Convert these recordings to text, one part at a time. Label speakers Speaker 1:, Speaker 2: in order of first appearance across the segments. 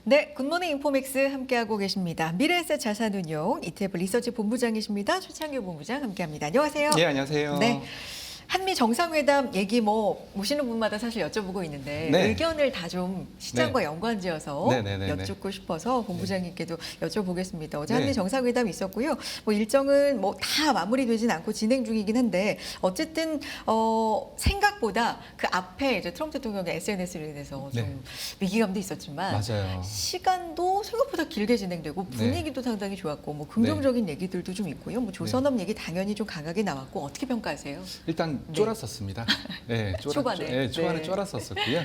Speaker 1: 네, 굿모닝 인포맥스 함께하고 계십니다. 미래에셋 자산운용 ETF 리서치 본부장이십니다. 최창규 본부장 함께합니다. 안녕하세요.
Speaker 2: 네, 안녕하세요.
Speaker 1: 네. 한미 정상회담 얘기 모시는 분마다 사실 여쭤보고 있는데
Speaker 2: 네.
Speaker 1: 의견을 다 좀 시장과 연관지어서 여쭙고 싶어서 본부장님께도 여쭤보겠습니다. 어제 한미 정상회담이 있었고요. 일정은 다 마무리되진 않고 진행 중이긴 한데 어쨌든 생각보다 그 앞에 이제 트럼프 대통령의 SNS로 인해서 좀 위기감도 있었지만
Speaker 2: 맞아요.
Speaker 1: 시간도 생각보다 길게 진행되고 분위기도 상당히 좋았고 긍정적인 얘기들도 좀 있고요. 조선업 얘기 당연히 좀 강하게 나왔고 어떻게 평가하세요?
Speaker 2: 일단 쫄았었습니다. 네,
Speaker 1: 초반에
Speaker 2: 쫄았었고요.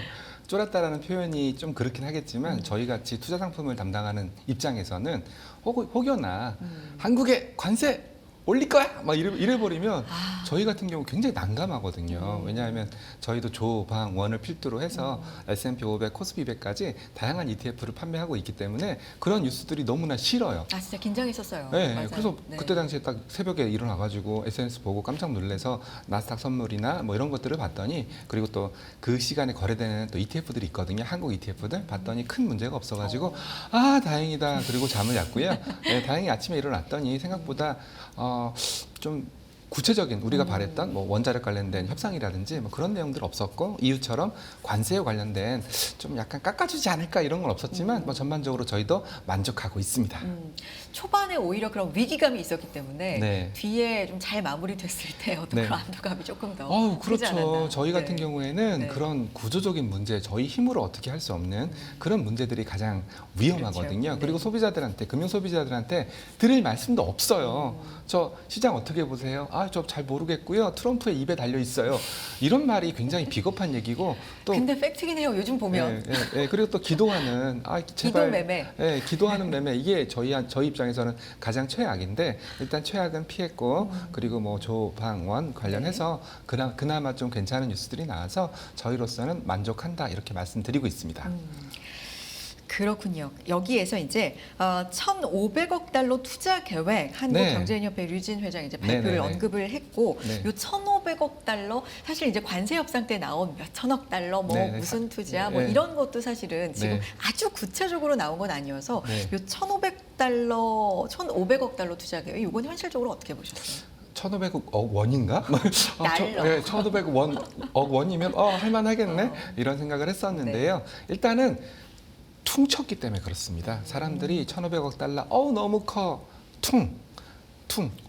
Speaker 2: 쫄았다라는 표현이 좀 그렇긴 하겠지만 저희 같이 투자 상품을 담당하는 입장에서는 혹여나 한국에 관세 올릴 거야! 막 이래버리면 저희 같은 경우 굉장히 난감하거든요. 왜냐하면 저희도 조방원을 필두로 해서 S&P 500, 코스피 200까지 다양한 ETF를 판매하고 있기 때문에 그런 뉴스들이 너무나 싫어요.
Speaker 1: 아, 진짜 긴장했었어요.
Speaker 2: 네,
Speaker 1: 맞아요.
Speaker 2: 그래서 그때 당시에 딱 새벽에 일어나가지고 SNS 보고 깜짝 놀라서 나스닥 선물이나 이런 것들을 봤더니 그리고 또 그 시간에 거래되는 또 ETF들이 있거든요. 한국 ETF들 봤더니 큰 문제가 없어가지고 아, 다행이다. 그리고 잠을 잤고요. 네, 다행히 아침에 일어났더니 생각보다 좀 구체적인 우리가 바랬던 원자력 관련된 협상이라든지 그런 내용들 없었고 이유처럼 관세에 관련된 좀 약간 깎아주지 않을까 이런 건 없었지만 전반적으로 저희도 만족하고 있습니다.
Speaker 1: 초반에 오히려 그런 위기감이 있었기 때문에 뒤에 좀 잘 마무리됐을 때 어떤 그런 안도감이 조금 더 크지 않았나.
Speaker 2: 그렇죠. 저희 같은 경우에는 그런 구조적인 문제, 저희 힘으로 어떻게 할 수 없는 그런 문제들이 가장 위험하거든요.
Speaker 1: 그렇죠.
Speaker 2: 그리고 소비자들한테, 금융 소비자들한테 드릴 말씀도 없어요. 저 시장 어떻게 보세요? 아, 저 잘 모르겠고요. 트럼프의 입에 달려 있어요. 이런 말이 굉장히 비겁한 얘기고 또
Speaker 1: 근데 팩트긴 해요. 요즘 보면.
Speaker 2: 그리고 또 기도하는
Speaker 1: 기도 매매.
Speaker 2: 기도하는 매매 이게 저희 입장에서는 가장 최악인데 일단 최악은 피했고 그리고 조방원 관련해서 그나마 좀 괜찮은 뉴스들이 나와서 저희로서는 만족한다 이렇게 말씀드리고 있습니다.
Speaker 1: 그렇군요. 여기에서 이제 1,500억 달러 투자 계획 한국경제인협회 류진 회장이 이제 발표를 언급을 했고 요 1,500억 달러 사실 이제 관세 협상 때 나온 몇 천억 달러 무슨 투자 이런 것도 사실은 지금 아주 구체적으로 나온 건 아니어서 요 1,500달러, 1,500억 달러 투자 계획 이건 현실적으로 어떻게 보셨어요?
Speaker 2: 1,500억 원인가?
Speaker 1: 달러.
Speaker 2: 1,500억 원이면 할만하겠네 이런 생각을 했었는데요. 일단은 퉁쳤기 때문에 그렇습니다. 사람들이 1,500억 달러 너무 커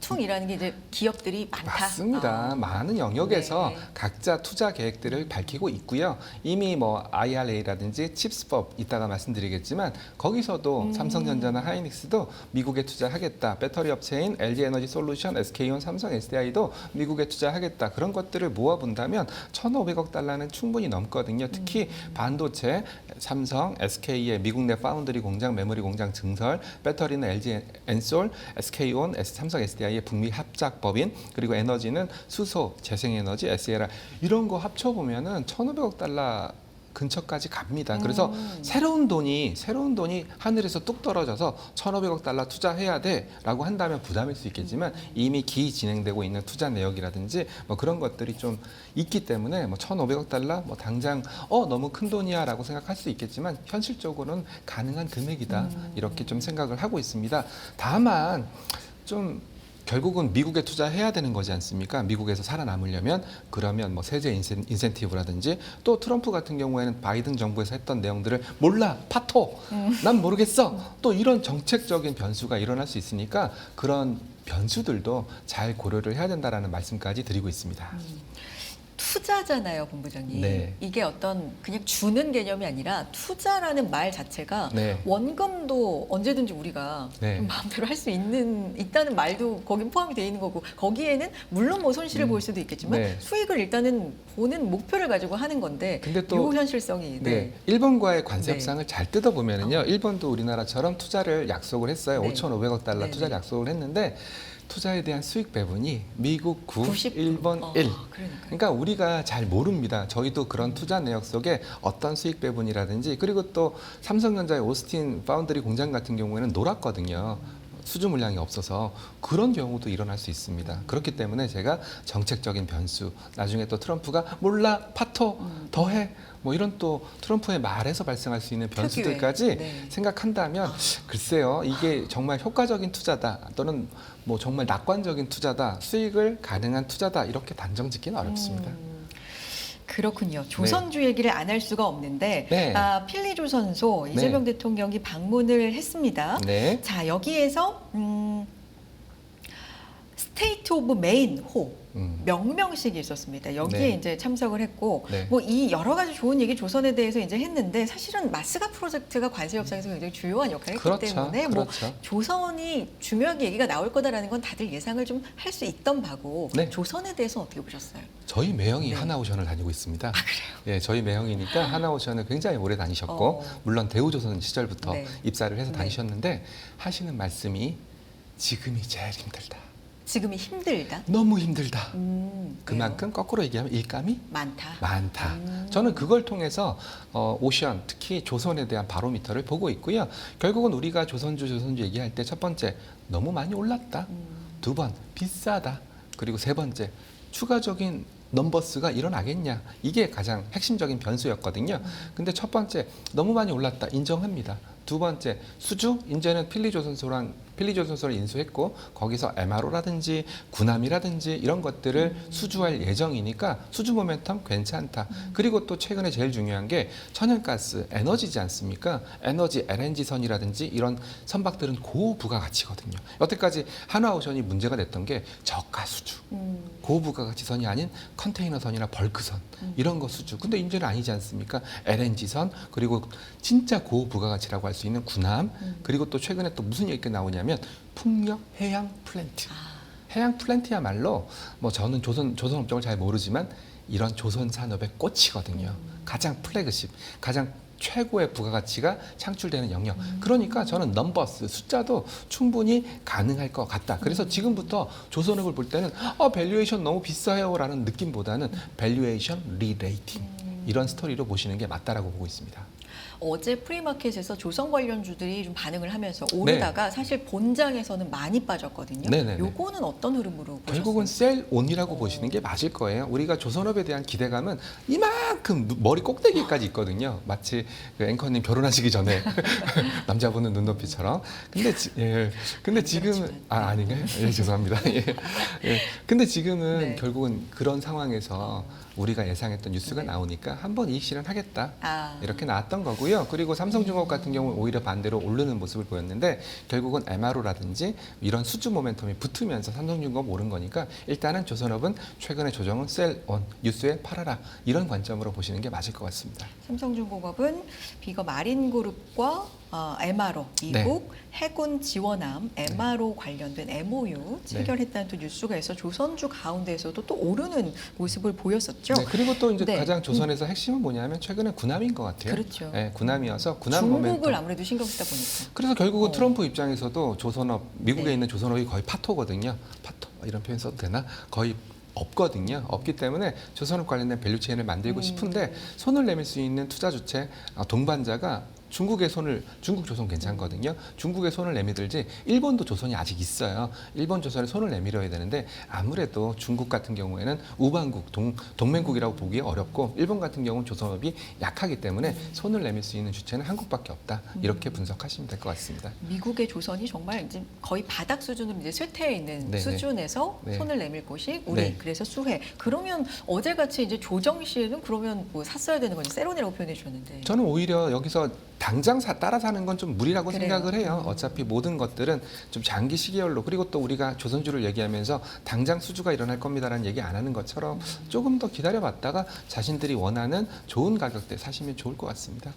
Speaker 1: 퉁이라는 게 이제 기업들이 많다.
Speaker 2: 맞습니다. 많은 영역에서 각자 투자 계획들을 밝히고 있고요. 이미 IRA라든지 칩스법 이따가 말씀드리겠지만 거기서도 삼성전자나 하이닉스도 미국에 투자하겠다. 배터리 업체인 LG에너지 솔루션, SK온, 삼성, SDI도 미국에 투자하겠다. 그런 것들을 모아본다면 1,500억 달러는 충분히 넘거든요. 특히 반도체, 삼성, SK의 미국 내 파운드리 공장, 메모리 공장 증설, 배터리는 LG 엔솔, SK온, 삼성 SDI의 북미 합작법인 그리고 에너지는 수소, 재생에너지, SLR 이런 거 합쳐보면은 1,500억 달러 근처까지 갑니다. 그래서 새로운 돈이 하늘에서 뚝 떨어져서 1,500억 달러 투자해야 돼라고 한다면 부담일 수 있겠지만 이미 진행되고 있는 투자 내역이라든지 그런 것들이 좀 있기 때문에 1,500억 달러 당장 너무 큰 돈이야라고 생각할 수 있겠지만 현실적으로는 가능한 금액이다 이렇게 좀 생각을 하고 있습니다. 다만 좀 결국은 미국에 투자해야 되는 거지 않습니까? 미국에서 살아남으려면 그러면 세제 인센티브라든지 또 트럼프 같은 경우에는 바이든 정부에서 했던 내용들을 몰라 파토 난 모르겠어 또 이런 정책적인 변수가 일어날 수 있으니까 그런 변수들도 잘 고려를 해야 된다라는 말씀까지 드리고 있습니다.
Speaker 1: 투자잖아요, 본부장님. 이게 어떤 그냥 주는 개념이 아니라 투자라는 말 자체가 원금도 언제든지 우리가 마음대로 할 수 있다는 말도 거긴 포함이 되어 있는 거고 거기에는 물론 손실을 볼 수도 있겠지만 수익을 일단은 보는 목표를 가지고 하는 건데 근데 또 현실성이
Speaker 2: 일본과의 관세 협상을 잘 뜯어보면은요. 일본도 우리나라처럼 투자를 약속을 했어요. 5,500억 달러 투자를 약속을 했는데 투자에 대한 수익 배분이 미국 9,
Speaker 1: 90%.
Speaker 2: 일본 1. 그러니까 우리가 잘 모릅니다. 저희도 그런 투자 내역 속에 어떤 수익 배분이라든지 그리고 또 삼성전자의 오스틴 파운드리 공장 같은 경우에는 놀았거든요. 수주 물량이 없어서 그런 경우도 일어날 수 있습니다. 그렇기 때문에 제가 정책적인 변수, 나중에 또 트럼프가 몰라 파토 더해 뭐 이런 또 트럼프의 말에서 발생할 수 있는 변수들까지
Speaker 1: 네.
Speaker 2: 생각한다면 글쎄요, 이게 정말 효과적인 투자다 또는 뭐 정말 낙관적인 투자다, 수익을 가능한 투자다 이렇게 단정짓기는 어렵습니다.
Speaker 1: 그렇군요. 조선주 얘기를 안 할 수가 없는데
Speaker 2: 네.
Speaker 1: 필리조선소 이재명 대통령이 방문을 했습니다.
Speaker 2: 네.
Speaker 1: 자, 여기에서 스테이트 오브 메인 호 명명식이 있었습니다. 여기에
Speaker 2: 네.
Speaker 1: 이제 참석을 했고
Speaker 2: 네.
Speaker 1: 뭐 이 여러 가지 좋은 얘기 조선에 대해서 이제 했는데 사실은 마스가 프로젝트가 관세 협상에서 굉장히 중요한 역할을 했기
Speaker 2: 그렇죠.
Speaker 1: 때문에 뭐
Speaker 2: 그렇죠.
Speaker 1: 조선이 중요하게 얘기가 나올 거다라는 건 다들 예상을 좀 할 수 있던 바고
Speaker 2: 네.
Speaker 1: 조선에 대해서 어떻게 보셨어요?
Speaker 2: 저희 매형이
Speaker 1: 네.
Speaker 2: 하나오션을 다니고 있습니다.
Speaker 1: 아, 그래요?
Speaker 2: 예, 저희 매형이니까 하나오션을 굉장히 오래 다니셨고 물론 대우조선 시절부터
Speaker 1: 네.
Speaker 2: 입사를 해서
Speaker 1: 네.
Speaker 2: 다니셨는데 하시는 말씀이 지금이 제일 힘들다.
Speaker 1: 지금이 힘들다.
Speaker 2: 너무 힘들다.
Speaker 1: 그래요?
Speaker 2: 그만큼 거꾸로 얘기하면 일감이
Speaker 1: 많다.
Speaker 2: 많다. 저는 그걸 통해서 오션, 특히 조선에 대한 바로미터를 보고 있고요. 결국은 우리가 조선주 얘기할 때 첫 번째, 너무 많이 올랐다. 두 번, 비싸다. 그리고 세 번째, 추가적인 넘버스가 일어나겠냐. 이게 가장 핵심적인 변수였거든요. 근데 첫 번째, 너무 많이 올랐다. 인정합니다. 두 번째, 수주, 이제는 필리조선소를 인수했고 거기서 MRO라든지 군함이라든지 이런 것들을 수주할 예정이니까 수주 모멘텀 괜찮다. 그리고 또 최근에 제일 중요한 게 천연가스, 에너지지 않습니까? 에너지, LNG선이라든지 이런 선박들은 고부가가치거든요. 여태까지 한화오션이 문제가 됐던 게 저가 수주, 고부가가치선이 아닌 컨테이너선이나 벌크선 이런 거 수주. 근데 이제는 아니지 않습니까? LNG선 그리고 진짜 고부가가치라고 할 수 있는 군함 그리고 또 최근에 또 무슨 얘기가 나오냐면 풍력 해양 플랜트. 해양 플랜트야말로 뭐 저는 조선 업종을 잘 모르지만 이런 조선 산업의 꽃이거든요. 가장 플래그십, 가장 최고의 부가가치가 창출되는 영역. 그러니까 저는 넘버스 숫자도 충분히 가능할 것 같다. 그래서 지금부터 조선업을 볼 때는 밸류에이션 너무 비싸요라는 느낌보다는 밸류에이션 리레이팅 이런 스토리로 보시는 게 맞다라고 보고 있습니다.
Speaker 1: 어제 프리마켓에서 조선 관련주들이 좀 반응을 하면서 오르다가 사실 본장에서는 많이 빠졌거든요.
Speaker 2: 네네네.
Speaker 1: 요거는 어떤 흐름으로 보셨어요?
Speaker 2: 결국은 셀온이라고 보시는 게 맞을 거예요. 우리가 조선업에 대한 기대감은 이만큼 머리 꼭대기까지 있거든요. 마치 그 앵커님 결혼하시기 전에 남자분은 눈높이처럼. 근데 지금은 아닌가요? 예, 죄송합니다. 예. 근데 지금은
Speaker 1: 네.
Speaker 2: 결국은 그런 상황에서 우리가 예상했던 뉴스가 나오니까 한번 이익 실현하겠다. 이렇게 나왔던 거고요. 그리고 삼성중공업 같은 경우는 오히려 반대로 오르는 모습을 보였는데 결국은 MRO라든지 이런 수주 모멘텀이 붙으면서 삼성중공업 오른 거니까 일단은 조선업은 최근에 조정은 셀온, 뉴스에 팔아라 이런 관점으로 보시는 게 맞을 것 같습니다.
Speaker 1: 삼성중공업은 비거 마린그룹과 MRO, 미국 해군 지원함 MRO 관련된 MOU 체결했다는 또 뉴스가 있어 조선주 가운데에서도 또 오르는 모습을 보였었죠.
Speaker 2: 네, 그리고 또 이제
Speaker 1: 네.
Speaker 2: 가장 조선에서 핵심은 뭐냐면 최근에 군함인 것 같아요.
Speaker 1: 그렇죠.
Speaker 2: 네, 군함이어서 군함
Speaker 1: 중국을
Speaker 2: 모멘텀.
Speaker 1: 아무래도 신경 쓰다 보니까.
Speaker 2: 그래서 결국은 트럼프 입장에서도 조선업, 미국에
Speaker 1: 네.
Speaker 2: 있는 조선업이 거의 파토거든요. 파토 이런 표현 써도 되나? 거의 없거든요. 없기 때문에 조선업 관련된 밸류체인을 만들고 싶은데 손을 내밀 수 있는 투자 주체 동반자가 중국 조선 괜찮거든요. 중국의 손을 내밀지 일본도 조선이 아직 있어요. 일본 조선에 손을 내밀어야 되는데 아무래도 중국 같은 경우에는 우방국, 동맹국이라고 보기 어렵고 일본 같은 경우는 조선업이 약하기 때문에 손을 내밀 수 있는 주체는 한국밖에 없다. 이렇게 분석하시면 될 것 같습니다.
Speaker 1: 미국의 조선이 정말 이제 거의 바닥 수준으로 이제 쇠퇴해 있는
Speaker 2: 네네.
Speaker 1: 수준에서
Speaker 2: 네.
Speaker 1: 손을 내밀 곳이 우리
Speaker 2: 네.
Speaker 1: 그래서 수혜. 그러면 어제같이 이제 조정 시에는 그러면 뭐 샀어야 되는 건지 세론이라고 표현해 주셨는데.
Speaker 2: 저는 오히려 여기서 당장 따라 사는 건 좀 무리라고
Speaker 1: 그래요.
Speaker 2: 생각을 해요. 어차피 모든 것들은 좀 장기 시계열로 그리고 또 우리가 조선주를 얘기하면서 당장 수주가 일어날 겁니다라는 얘기 안 하는 것처럼 조금 더 기다려봤다가 자신들이 원하는 좋은 가격대 사시면 좋을 것 같습니다.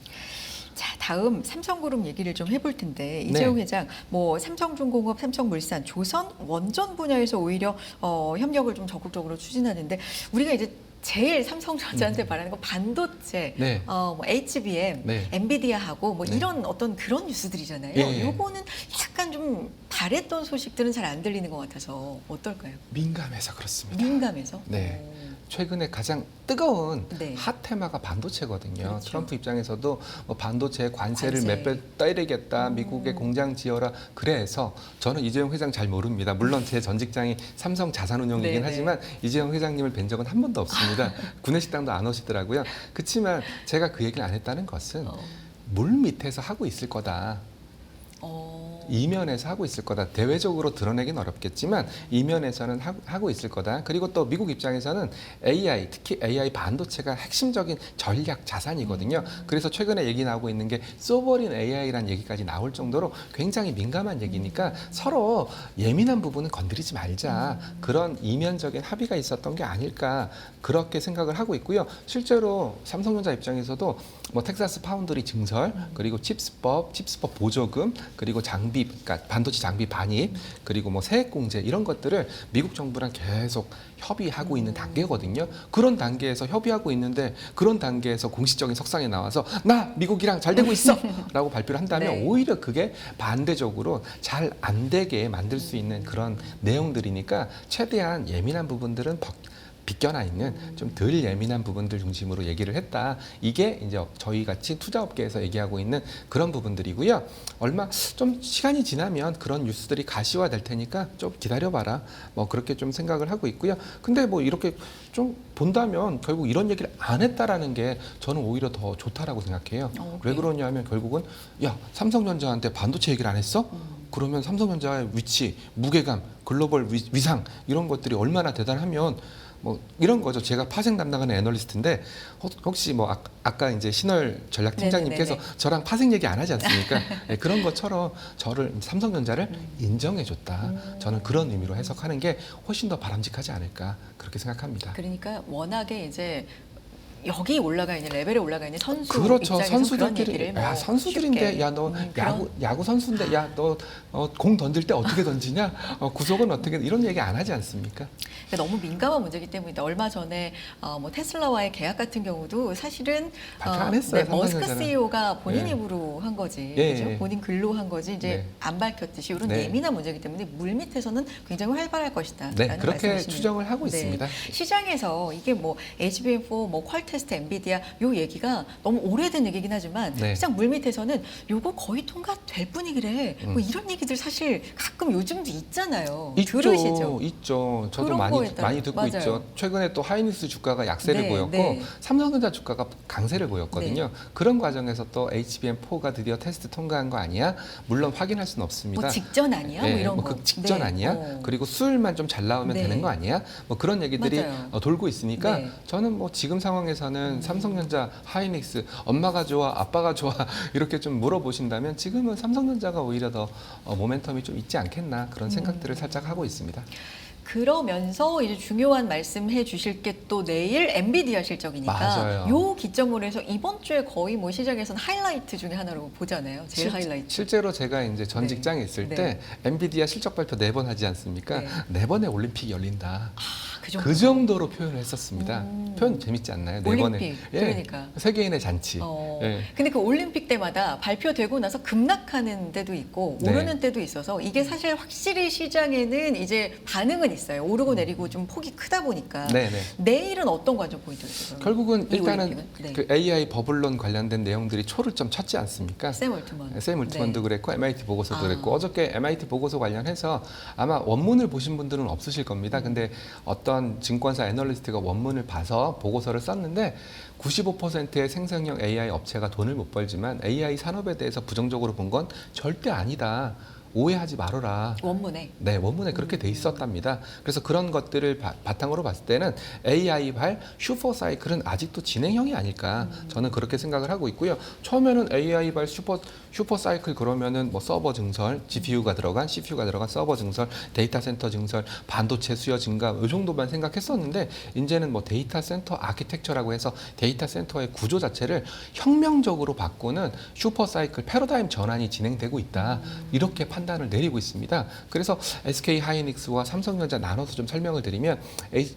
Speaker 1: 자, 다음 삼성그룹 얘기를 좀 해볼 텐데 이재용 회장, 뭐 삼성중공업, 삼성물산, 조선 원전 분야에서 오히려 협력을 좀 적극적으로 추진하는데 우리가 이제 제일 삼성전자한테 바라는 건 반도체,
Speaker 2: 네.
Speaker 1: 뭐 HBM,
Speaker 2: 네.
Speaker 1: 엔비디아하고 뭐
Speaker 2: 네.
Speaker 1: 이런 어떤 그런 뉴스들이잖아요.
Speaker 2: 예.
Speaker 1: 요거는 약간 좀 바랬던 소식들은 잘 안 들리는 것 같아서 어떨까요?
Speaker 2: 민감해서 그렇습니다.
Speaker 1: 민감해서.
Speaker 2: 네. 최근에 가장 뜨거운
Speaker 1: 네.
Speaker 2: 핫 테마가 반도체거든요.
Speaker 1: 그렇죠.
Speaker 2: 트럼프 입장에서도 뭐 반도체 관세를
Speaker 1: 관세.
Speaker 2: 몇 배 때리겠다, 미국에 공장 지어라. 그래서 저는 이재용 회장 잘 모릅니다. 물론 제 전 직장이 삼성 자산운용이긴
Speaker 1: 네네.
Speaker 2: 하지만 이재용 회장님을 뵌 적은 한 번도 없습니다. 구내식당도 안 오시더라고요. 그렇지만 제가 그 얘기를 안 했다는 것은 물 밑에서 하고 있을 거다. 이면에서 하고 있을 거다. 대외적으로 드러내긴 어렵겠지만 이면에서는 하고 있을 거다. 그리고 또 미국 입장에서는 AI, 특히 AI 반도체가 핵심적인 전략 자산이거든요. 그래서 최근에 얘기 나오고 있는 게 소버린 AI라는 얘기까지 나올 정도로 굉장히 민감한 얘기니까 서로 예민한 부분은 건드리지 말자. 그런 이면적인 합의가 있었던 게 아닐까 그렇게 생각을 하고 있고요. 실제로 삼성전자 입장에서도 뭐 텍사스 파운드리 증설, 그리고 칩스법 보조금, 그리고 장비, 그러니까 반도체 장비 반입, 그리고 뭐 세액 공제 이런 것들을 미국 정부랑 계속 협의하고 있는 단계거든요. 그런 단계에서 협의하고 있는데 그런 단계에서 공식적인 석상에 나와서 나 미국이랑 잘 되고 있어라고 발표를 한다면
Speaker 1: 네.
Speaker 2: 오히려 그게 반대적으로 잘 안 되게 만들 수 있는 그런 내용들이니까 최대한 예민한 부분들은 비껴나 있는 좀 덜 예민한 부분들 중심으로 얘기를 했다. 이게 이제 저희 같이 투자업계에서 얘기하고 있는 그런 부분들이고요. 얼마 좀 시간이 지나면 그런 뉴스들이 가시화될 테니까 좀 기다려봐라. 뭐 그렇게 좀 생각을 하고 있고요. 근데 뭐 이렇게 좀 본다면 결국 이런 얘기를 안 했다라는 게 저는 오히려 더 좋다라고 생각해요. 왜 그러냐면 결국은 야 삼성전자한테 반도체 얘기를 안 했어? 그러면 삼성전자의 위치, 무게감, 글로벌 위상 이런 것들이 얼마나 대단하면 뭐 이런 거죠. 제가 파생 담당하는 애널리스트인데 혹시 뭐 아까 이제 신월 전략 팀장님께서 저랑 파생 얘기 안 하지 않습니까? 네, 그런 것처럼 저를 삼성전자를 인정해줬다. 저는 그런 의미로 해석하는 게 훨씬 더 바람직하지 않을까 그렇게 생각합니다.
Speaker 1: 그러니까 워낙에 이제 여기 올라가 있는 레벨에 올라가 있는 선수
Speaker 2: 그렇죠.
Speaker 1: 입장에서
Speaker 2: 선수들끼리
Speaker 1: 뭐
Speaker 2: 야 선수들인데 야 너 야구 선수인데 야 너 공 던질 때 어떻게 던지냐 구속은 어떻게 이런 얘기 안 하지 않습니까?
Speaker 1: 너무 민감한 문제이기 때문이다. 얼마 전에 뭐 테슬라와의 계약 같은 경우도 사실은
Speaker 2: 발표 안 했어요.
Speaker 1: 머스크 CEO가 본인
Speaker 2: 예.
Speaker 1: 입으로 한 거지,
Speaker 2: 예,
Speaker 1: 그죠?
Speaker 2: 예.
Speaker 1: 본인 글로 한 거지 이제
Speaker 2: 네.
Speaker 1: 안 밝혔듯이 이런
Speaker 2: 네.
Speaker 1: 예민한 문제이기 때문에 물 밑에서는 굉장히 활발할 것이다.
Speaker 2: 네,
Speaker 1: 라는
Speaker 2: 그렇게
Speaker 1: 말씀이시네요.
Speaker 2: 추정을 하고
Speaker 1: 네.
Speaker 2: 있습니다.
Speaker 1: 시장에서 이게 뭐 HBM4, 뭐 퀄테스트, 엔비디아 요 얘기가 너무 오래된 얘기긴 하지만
Speaker 2: 네.
Speaker 1: 시장 물 밑에서는 요거 거의 통과될 분위기래. 뭐 이런 얘기들 사실 가끔 요즘도 있잖아요. 들으시죠?
Speaker 2: 있죠. 저도
Speaker 1: 그런 거에 따라-
Speaker 2: 많이 듣고
Speaker 1: 맞아요.
Speaker 2: 있죠. 최근에 또 하이닉스 주가가 약세를
Speaker 1: 네,
Speaker 2: 보였고
Speaker 1: 네.
Speaker 2: 삼성전자 주가가 강세를 보였거든요.
Speaker 1: 네.
Speaker 2: 그런 과정에서 또 HBM4가 드디어 테스트 통과한 거 아니야? 물론 확인할 수는 없습니다.
Speaker 1: 뭐 직전 아니야?
Speaker 2: 네,
Speaker 1: 뭐 이런 거.
Speaker 2: 그 직전
Speaker 1: 네.
Speaker 2: 아니야? 그리고 수율만 좀 잘 나오면
Speaker 1: 네.
Speaker 2: 되는 거 아니야? 뭐 그런 얘기들이
Speaker 1: 맞아요.
Speaker 2: 돌고 있으니까
Speaker 1: 네.
Speaker 2: 저는 뭐 지금 상황에서는 삼성전자, 하이닉스 엄마가 좋아, 아빠가 좋아 이렇게 좀 물어보신다면 지금은 삼성전자가 오히려 더 모멘텀이 좀 있지 않겠나 그런 생각들을 살짝 하고 있습니다.
Speaker 1: 그러면서 이제 중요한 말씀해 주실 게 또 내일 엔비디아 실적이니까
Speaker 2: 맞아요.
Speaker 1: 요 기점으로 해서 이번 주에 거의 뭐 시장에서는 하이라이트 중에 하나로 보잖아요. 제일 하이라이트.
Speaker 2: 실제로 제가 이제 전
Speaker 1: 네.
Speaker 2: 직장에 있을
Speaker 1: 네.
Speaker 2: 때 엔비디아 실적 발표 4번 하지 않습니까?
Speaker 1: 네.
Speaker 2: 4번의 올림픽이 열린다.
Speaker 1: 그 정도.
Speaker 2: 그 정도로 표현을 했었습니다. 표현 재밌지 않나요? 4번의
Speaker 1: 올림픽. 그러니까.
Speaker 2: 세계인의 잔치. 예.
Speaker 1: 근데 그 올림픽 때마다 발표되고 나서 급락하는 때도 있고
Speaker 2: 네.
Speaker 1: 오르는 때도 있어서 이게 사실 확실히 시장에는 이제 반응은 있어요. 오르고 내리고 좀 폭이 크다 보니까.
Speaker 2: 네네.
Speaker 1: 내일은 어떤 관점 포인트였어요?
Speaker 2: 결국은
Speaker 1: 이
Speaker 2: 일단은
Speaker 1: 올림픽은? 네.
Speaker 2: 그 AI 버블론 관련된 내용들이 초를 좀 쳤지 않습니까?
Speaker 1: 샘 올트먼.
Speaker 2: 샘 울트먼도
Speaker 1: 네.
Speaker 2: 그랬고 MIT 보고서도
Speaker 1: 아.
Speaker 2: 그랬고 어저께 MIT 보고서 관련해서 아마 원문을 보신 분들은 없으실 겁니다. 근데 어떤 증권사 애널리스트가 원문을 봐서 보고서를 썼는데 95%의 생성형 AI 업체가 돈을 못 벌지만 AI 산업에 대해서 부정적으로 본 건 절대 아니다. 오해하지 말아라.
Speaker 1: 원문에.
Speaker 2: 네, 원문에 그렇게 돼 있었답니다. 그래서 그런 것들을 바탕으로 봤을 때는 AI발 슈퍼 사이클은 아직도 진행형이 아닐까 저는 그렇게 생각을 하고 있고요. 처음에는 AI발 슈퍼 사이클 그러면은 뭐 서버 증설, GPU가 들어간 CPU가 들어간 서버 증설, 데이터 센터 증설, 반도체 수요 증가 이 정도만 생각했었는데 이제는 뭐 데이터 센터 아키텍처라고 해서 데이터 센터의 구조 자체를 혁명적으로 바꾸는 슈퍼 사이클 패러다임 전환이 진행되고 있다. 이렇게 판단 판단을 내리고 있습니다. 그래서 SK 하이닉스와 삼성전자 나눠서 좀 설명을 드리면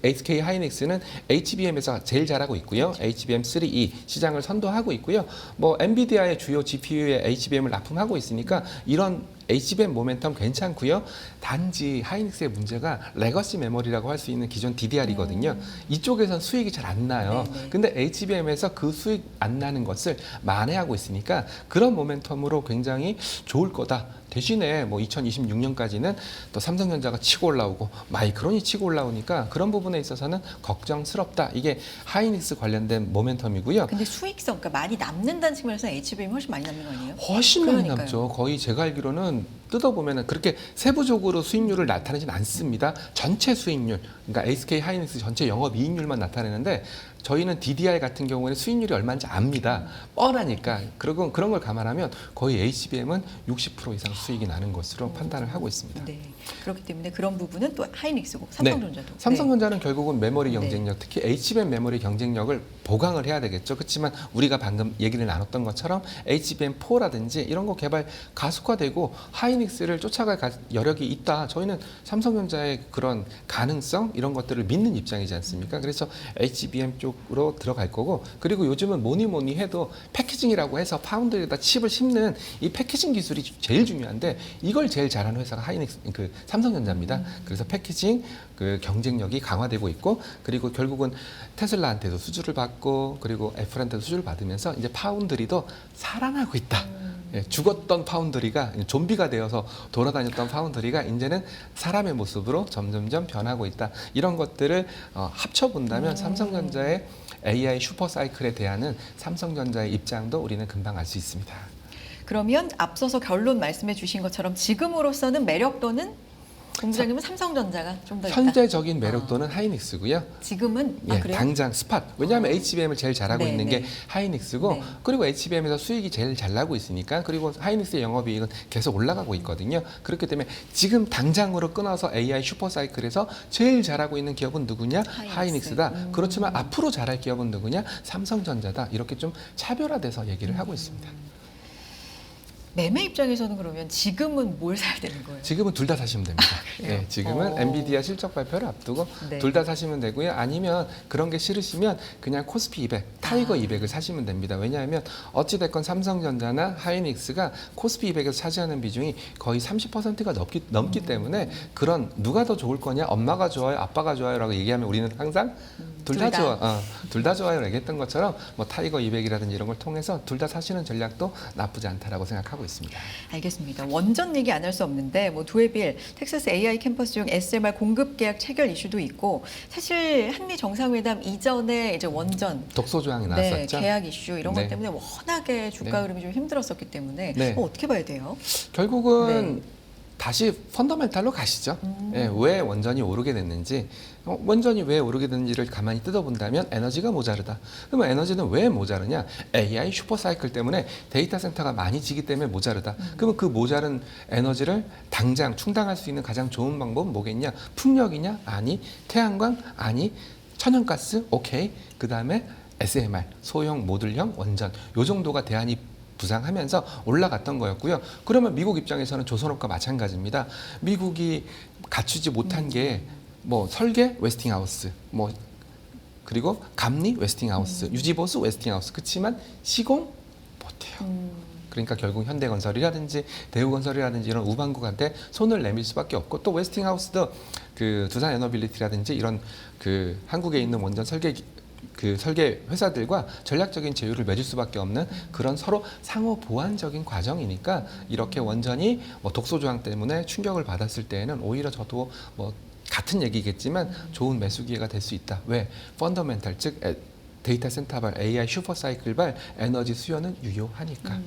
Speaker 2: SK 하이닉스는 HBM에서 제일 잘하고 있고요. HBM3E 시장을 선도하고 있고요. 뭐 엔비디아의 주요 GPU에 HBM을 납품하고 있으니까 이런 HBM 모멘텀 괜찮고요. 단지 하이닉스의 문제가 레거시 메모리라고 할 수 있는 기존 DDR이거든요. 이쪽에선 수익이 잘 안 나요.
Speaker 1: 네네.
Speaker 2: 근데 HBM에서 그 수익 안 나는 것을 만회하고 있으니까 그런 모멘텀으로 굉장히 좋을 거다. 대신에 뭐 2026년까지는 또 삼성전자가 치고 올라오고 마이크론이 치고 올라오니까 그런 부분에 있어서는 걱정스럽다. 이게 하이닉스 관련된 모멘텀이고요.
Speaker 1: 근데 수익성, 그러니까 많이 남는다는 측면에서는 HBM이 훨씬 많이 남는 거 아니에요?
Speaker 2: 훨씬 많이
Speaker 1: 그러니까요.
Speaker 2: 남죠. 거의 제가 알기로는 뜯어보면은 그렇게 세부적으로 수익률을 나타내진 않습니다. 전체 수익률, 그러니까 SK 하이닉스 전체 영업이익률만 나타내는데 저희는 DDR 같은 경우에는 수익률이 얼마인지 압니다. 뻔하니까. 그리고 그런 걸 감안하면 거의 HBM은 60% 이상 수익이 나는 것으로 판단을 하고 있습니다.
Speaker 1: 네. 그렇기 때문에 그런 부분은 또 하이닉스고 삼성전자도.
Speaker 2: 네. 삼성전자는 결국은 메모리
Speaker 1: 네.
Speaker 2: 경쟁력, 특히 HBM 메모리 경쟁력을 보강을 해야 되겠죠. 그렇지만 우리가 방금 얘기를 나눴던 것처럼 HBM4라든지 이런 거 개발 가속화되고 하이닉스를 쫓아갈 여력이 있다. 저희는 삼성전자의 그런 가능성 이런 것들을 믿는 입장이지 않습니까? 그래서 HBM 쪽으로 들어갈 거고, 그리고 요즘은 뭐니 해도 패키징이라고 해서 파운드에다 칩을 심는 이 패키징 기술이 제일 중요한데 이걸 제일 잘하는 회사가 하이닉스, 그 삼성전자입니다. 그래서 패키징 그 경쟁력이 강화되고 있고, 그리고 결국은 테슬라한테도 수주를 받고 그리고 애플한테도 수주를 받으면서 이제 파운드리도 살아나고 있다. 예, 죽었던 파운드리가 좀비가 되어서 돌아다녔던 파운드리가 이제는 사람의 모습으로 점점점 변하고 있다. 이런 것들을 합쳐본다면 삼성전자의 AI 슈퍼사이클에 대한 삼성전자의 입장도 우리는 금방 알 수 있습니다.
Speaker 1: 그러면 앞서서 결론 말씀해 주신 것처럼 지금으로서는 매력도는 본부장님은 삼성전자가 좀 더 있다.
Speaker 2: 현재적인 매력도는 하이닉스고요.
Speaker 1: 지금은
Speaker 2: 예,
Speaker 1: 그래요?
Speaker 2: 당장 스팟. 왜냐하면 HBM을 제일 잘하고
Speaker 1: 네,
Speaker 2: 있는
Speaker 1: 네.
Speaker 2: 게 하이닉스고,
Speaker 1: 네.
Speaker 2: 그리고 HBM에서 수익이 제일 잘 나고 있으니까, 그리고 하이닉스의 영업이익은 계속 올라가고 있거든요. 그렇기 때문에 지금 당장으로 끊어서 AI 슈퍼사이클에서 제일 잘하고 있는 기업은 누구냐? 하이닉스다. 그렇지만 앞으로 잘할 기업은 누구냐? 삼성전자다. 이렇게 좀 차별화돼서 얘기를 하고 있습니다.
Speaker 1: 매매 입장에서는 그러면 지금은 뭘 사야 되는 거예요?
Speaker 2: 지금은 둘 다 사시면 됩니다. 네, 지금은 엔비디아 실적 발표를 앞두고
Speaker 1: 네.
Speaker 2: 둘 다 사시면 되고요. 아니면 그런 게 싫으시면 그냥 코스피 200, 타이거 200을 사시면 됩니다. 왜냐하면 어찌됐건 삼성전자나 하이닉스가 코스피 200에서 차지하는 비중이 거의 30%가 넘기 때문에 그런 누가 더 좋을 거냐, 엄마가 좋아요, 아빠가 좋아요라고 얘기하면 우리는 항상 둘 다 좋아, 둘 다 좋아요라고 얘기했던 것처럼 뭐 타이거 200이라든지 이런 걸 통해서 둘 다 사시는 전략도 나쁘지 않다라고 생각하고 있습니다.
Speaker 1: 알겠습니다. 원전 얘기 안 할 수 없는데 뭐 도에빌 텍사스 AI 캠퍼스 중 SMR 공급 계약 체결 이슈도 있고, 사실 한미 정상회담 이전에 이제 원전
Speaker 2: 독소 조항이 나왔었죠.
Speaker 1: 계약 이슈 이런
Speaker 2: 네.
Speaker 1: 것 때문에 워낙에 주가
Speaker 2: 네.
Speaker 1: 흐름이 좀 힘들었었기 때문에
Speaker 2: 네.
Speaker 1: 어떻게 봐야 돼요?
Speaker 2: 결국은 다시 펀더멘탈로 가시죠. 예, 왜 원전이 오르게 됐는지, 원전이 왜 오르게 됐는지를 가만히 뜯어본다면 에너지가 모자르다. 그러면 에너지는 왜 모자르냐? AI 슈퍼사이클 때문에 데이터 센터가 많이 지기 때문에 모자르다. 그러면 그 모자른 에너지를 당장 충당할 수 있는 가장 좋은 방법은 뭐겠냐? 풍력이냐? 아니. 태양광? 아니. 천연가스? 오케이. 그 다음에 SMR, 소형 모듈형 원전. 요 정도가 대안이 부상하면서 올라갔던 거였고요. 그러면 미국 입장에서는 조선업과 마찬가지입니다. 미국이 갖추지 못한 게 뭐 설계 웨스팅하우스, 뭐 그리고 감리 웨스팅하우스, 유지보수 웨스팅하우스. 그렇지만 시공 못해요. 그러니까 결국 현대건설이라든지 대우건설이라든지 이런 우방국한테 손을 내밀 수밖에 없고, 또 웨스팅하우스도 그 두산 에너빌리티라든지 이런 그 한국에 있는 원전 설계 회사들과 전략적인 제휴를 맺을 수밖에 없는 그런 서로 상호 보완적인 과정이니까, 이렇게 원전이 뭐 독소 조항 때문에 충격을 받았을 때에는 오히려 저도 뭐 같은 얘기겠지만 좋은 매수 기회가 될 수 있다. 왜? 펀더멘탈, 즉 데이터 센터발, AI 슈퍼사이클발 에너지 수요는 유효하니까.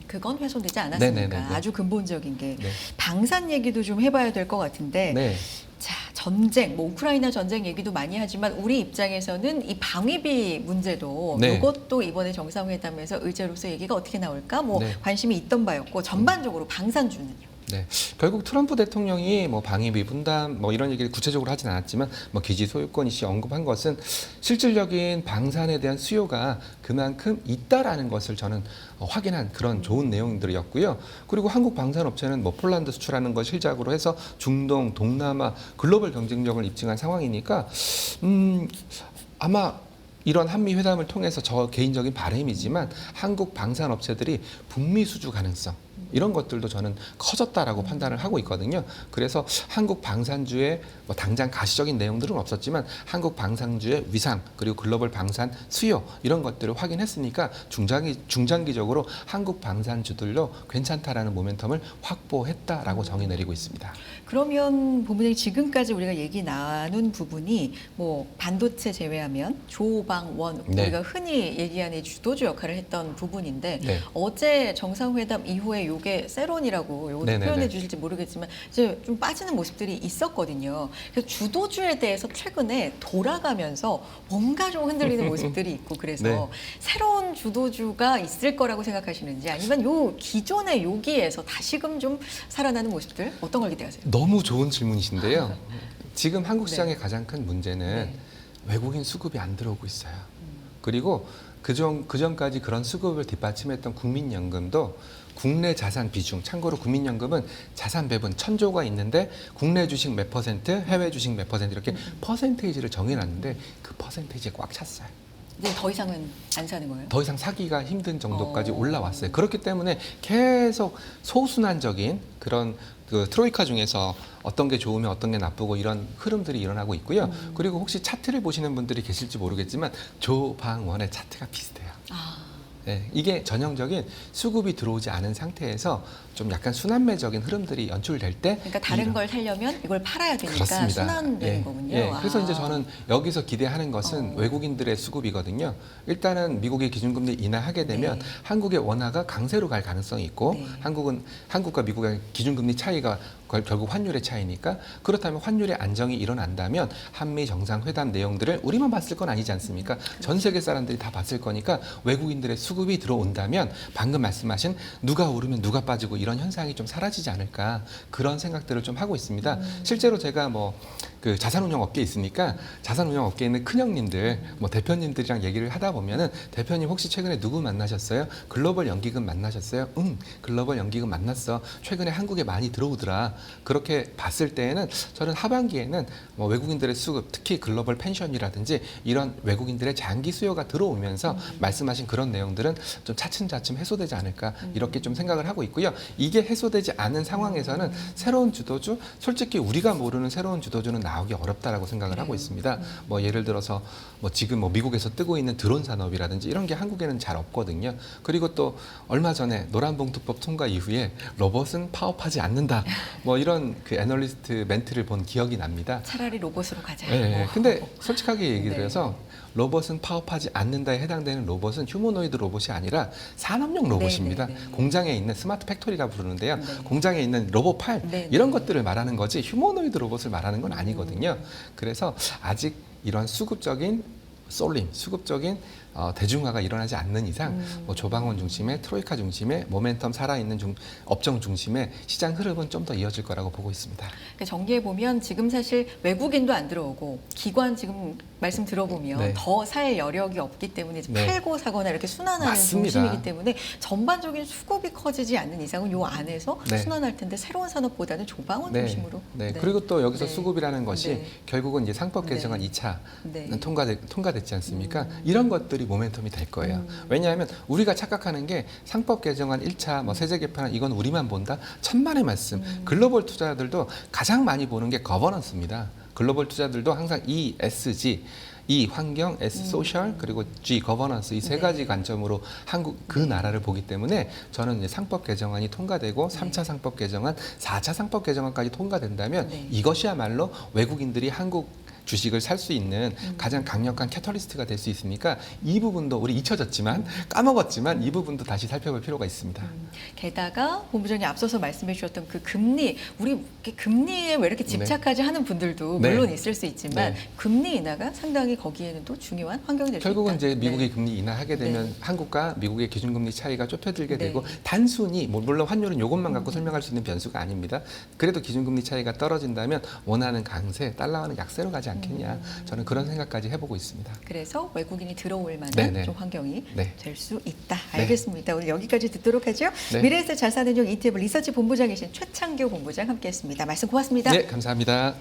Speaker 1: 그건 훼손되지 않았으니까.
Speaker 2: 네네네네.
Speaker 1: 아주 근본적인 게.
Speaker 2: 네.
Speaker 1: 방산 얘기도 좀 해봐야 될 것 같은데.
Speaker 2: 네.
Speaker 1: 자, 전쟁, 뭐 우크라이나 전쟁 얘기도 많이 하지만 우리 입장에서는 이 방위비 문제도
Speaker 2: 네.
Speaker 1: 이것도 이번에 정상회담에서 의제로서 얘기가 어떻게 나올까 뭐
Speaker 2: 네.
Speaker 1: 관심이 있던 바였고, 전반적으로 방산주는요.
Speaker 2: 네, 결국 트럼프 대통령이 뭐 방위비 분담 뭐 이런 얘기를 구체적으로 하진 않았지만 뭐 기지 소유권 이슈 언급한 것은 실질적인 방산에 대한 수요가 그만큼 있다라는 것을 저는 확인한 그런 좋은 내용들이었고요. 그리고 한국 방산업체는 뭐 폴란드 수출하는 것 실작으로 해서 중동, 동남아 글로벌 경쟁력을 입증한 상황이니까 아마 이런 한미 회담을 통해서 저 개인적인 바람이지만 한국 방산업체들이 북미 수주 가능성 이런 것들도 저는 커졌다라고 판단을 하고 있거든요. 그래서 한국 방산주의 뭐 당장 가시적인 내용들은 없었지만 한국 방산주의 위상 그리고 글로벌 방산 수요 이런 것들을 확인했으니까 중장기적으로 한국 방산주들로 괜찮다라는 모멘텀을 확보했다라고 정의 내리고 있습니다.
Speaker 1: 그러면 본부장님 지금까지 우리가 얘기 나눈 부분이 뭐 반도체 제외하면 조방원
Speaker 2: 네.
Speaker 1: 우리가 흔히 얘기하는 주도주 역할을 했던 부분인데
Speaker 2: 네.
Speaker 1: 어제 정상회담 이후에 요게 세론이라고 요것도
Speaker 2: 네네네.
Speaker 1: 표현해 주실지 모르겠지만 이제 좀 빠지는 모습들이 있었거든요. 그래서 주도주에 대해서 최근에 돌아가면서 뭔가 좀 흔들리는 모습들이 있고 그래서
Speaker 2: 네.
Speaker 1: 새로운 주도주가 있을 거라고 생각하시는지 아니면 요 기존의 요기에서 다시금 좀 살아나는 모습들 어떤 걸 기대하세요?
Speaker 2: 너무 좋은 질문이신데요. 지금 한국 시장의
Speaker 1: 네.
Speaker 2: 가장 큰 문제는
Speaker 1: 네.
Speaker 2: 외국인 수급이 안 들어오고 있어요. 그리고 그전까지 그런 수급을 뒷받침했던 국민연금도 국내 자산 비중, 참고로 국민연금은 자산 배분 1,000조가 있는데 국내 주식 몇 퍼센트, 해외 주식 몇 퍼센트 이렇게 퍼센테이지를 정해놨는데 그 퍼센테이지에 꽉 찼어요.
Speaker 1: 이제 더 이상은 안 사는 거예요?
Speaker 2: 더 이상 사기가 힘든 정도까지
Speaker 1: 어.
Speaker 2: 올라왔어요. 그렇기 때문에 계속 소순환적인 그런 그 트로이카 중에서 어떤 게 좋으면 어떤 게 나쁘고 이런 흐름들이 일어나고 있고요. 그리고 혹시 차트를 보시는 분들이 계실지 모르겠지만 조방원의 차트가 비슷해요.
Speaker 1: 아.
Speaker 2: 네, 이게 전형적인 수급이 들어오지 않은 상태에서 좀 약간 순환매적인 흐름들이 연출될 때
Speaker 1: 그러니까 다른 걸 살려면 이걸 팔아야 되니까
Speaker 2: 그렇습니다.
Speaker 1: 순환되는
Speaker 2: 예,
Speaker 1: 거군요.
Speaker 2: 예. 그래서
Speaker 1: 아.
Speaker 2: 이제 저는 여기서 기대하는 것은 외국인들의 수급이거든요. 일단은 미국의 기준금리 인하하게 되면
Speaker 1: 네.
Speaker 2: 한국의 원화가 강세로 갈 가능성이 있고
Speaker 1: 네.
Speaker 2: 한국과 미국의 기준금리 차이가 결국 환율의 차이니까 그렇다면 환율의 안정이 일어난다면 한미 정상회담 내용들을 우리만 봤을 건 아니지 않습니까? 전 세계 사람들이 다 봤을 거니까 외국인들의 수급이 들어온다면 방금 말씀하신 누가 오르면 누가 빠지고 이런 현상이 좀 사라지지 않을까 그런 생각들을 좀 하고 있습니다. 실제로 제가 뭐 그 자산운용 업계에 있으니까 자산운용 업계에 있는 큰형님들, 뭐 대표님들이랑 얘기를 하다 보면은 대표님 혹시 최근에 누구 만나셨어요? 글로벌 연기금 만나셨어요? 응, 글로벌 연기금 만났어. 최근에 한국에 많이 들어오더라. 그렇게 봤을 때에는 저는 하반기에는 뭐 외국인들의 수급, 특히 글로벌 펜션이라든지 이런 외국인들의 장기 수요가 들어오면서 말씀하신 그런 내용들은 좀 차츰차츰 해소되지 않을까 이렇게 좀 생각을 하고 있고요. 이게 해소되지 않은 상황에서는 새로운 주도주, 솔직히 우리가 모르는 새로운 주도주는 나오기 어렵다라고 생각을 하고 있습니다. 뭐 예를 들어서 뭐 지금 뭐 미국에서 뜨고 있는 드론 산업이라든지 이런 게 한국에는 잘 없거든요. 그리고 또 얼마 전에 노란봉투법 통과 이후에 로봇은 파업하지 않는다. 뭐 이런 그 애널리스트 멘트를 본 기억이 납니다.
Speaker 1: 차라리 로봇으로 가자.
Speaker 2: 네, 근데 솔직하게 얘기를
Speaker 1: 네.
Speaker 2: 해서 로봇은 파업하지 않는다에 해당되는 로봇은 휴머노이드 로봇이 아니라 산업용 로봇입니다.
Speaker 1: 네, 네, 네.
Speaker 2: 공장에 있는 스마트 팩토리라 부르는데요.
Speaker 1: 네.
Speaker 2: 공장에 있는 로봇 팔
Speaker 1: 네,
Speaker 2: 이런
Speaker 1: 네.
Speaker 2: 것들을 말하는 거지 휴머노이드 로봇을 말하는 건 아니거든요. 그래서 아직 이런 수급적인 쏠림, 수급적인 대중화가 일어나지 않는 이상 뭐 조방원 중심의 트로이카 중심의 모멘텀 살아있는 업종 중심의 시장 흐름은 좀 더 이어질 거라고 보고 있습니다.
Speaker 1: 그러니까 정리해 보면 지금 사실 외국인도 안 들어오고 기관 지금 말씀 들어보면
Speaker 2: 네.
Speaker 1: 더 살 여력이 없기 때문에 이제
Speaker 2: 네.
Speaker 1: 팔고 사거나 이렇게 순환하는
Speaker 2: 맞습니다.
Speaker 1: 중심이기 때문에 전반적인 수급이 커지지 않는 이상은 요 안에서
Speaker 2: 네.
Speaker 1: 순환할 텐데 새로운 산업보다는 조방원 중심으로.
Speaker 2: 네. 그리고 또 여기서
Speaker 1: 네.
Speaker 2: 수급이라는 것이
Speaker 1: 네.
Speaker 2: 결국은 이제 상법 개정안
Speaker 1: 네.
Speaker 2: 2차
Speaker 1: 네.
Speaker 2: 통과됐지 않습니까? 이런 것들이 모멘텀이 될 거예요. 왜냐하면 우리가 착각하는 게 상법 개정안 1차 뭐 세제 개편안 이건 우리만 본다. 천만의 말씀. 글로벌 투자들도 가장 많이 보는 게 거버넌스입니다. 글로벌 투자들도 항상 ESG E 환경, S 소셜 그리고 G 거버넌스 이 세 가지 관점으로 한국 그 나라를 보기 때문에 저는 이제 상법 개정안이 통과되고 3차 상법 개정안, 4차 상법 개정안까지 통과된다면
Speaker 1: 네.
Speaker 2: 이것이야말로 외국인들이 한국 주식을 살 수 있는 가장 강력한 캐터리스트가 될 수 있으니까 이 부분도 우리 잊혀졌지만 까먹었지만 이 부분도 다시 살펴볼 필요가 있습니다.
Speaker 1: 게다가 본부장님 앞서서 말씀해 주셨던 그 금리, 우리 금리에 왜 이렇게 집착하지 하는 분들도 물론 있을 수 있지만 금리 인하가 상당히 거기에는 또 중요한 환경이 될 수 있다.
Speaker 2: 결국은 이제 미국이 금리 인하하게 되면 한국과 미국의 기준금리 차이가 좁혀들게 되고 단순히 물론 환율은 이것만 갖고 설명할 수 있는 변수가 아닙니다. 그래도 기준금리 차이가 떨어진다면 원하는 강세, 달러화는 약세로 가지 않겠냐. 저는 그런 생각까지 해보고 있습니다.
Speaker 1: 그래서 외국인이 들어올 만한 좀 환경이 될 수 있다. 알겠습니다. 오늘 여기까지 듣도록 하죠. 미래에셋 잘 사는 용 ETF 리서치 본부장이신 최창교 본부장 함께했습니다. 말씀 고맙습니다.
Speaker 2: 네, 감사합니다.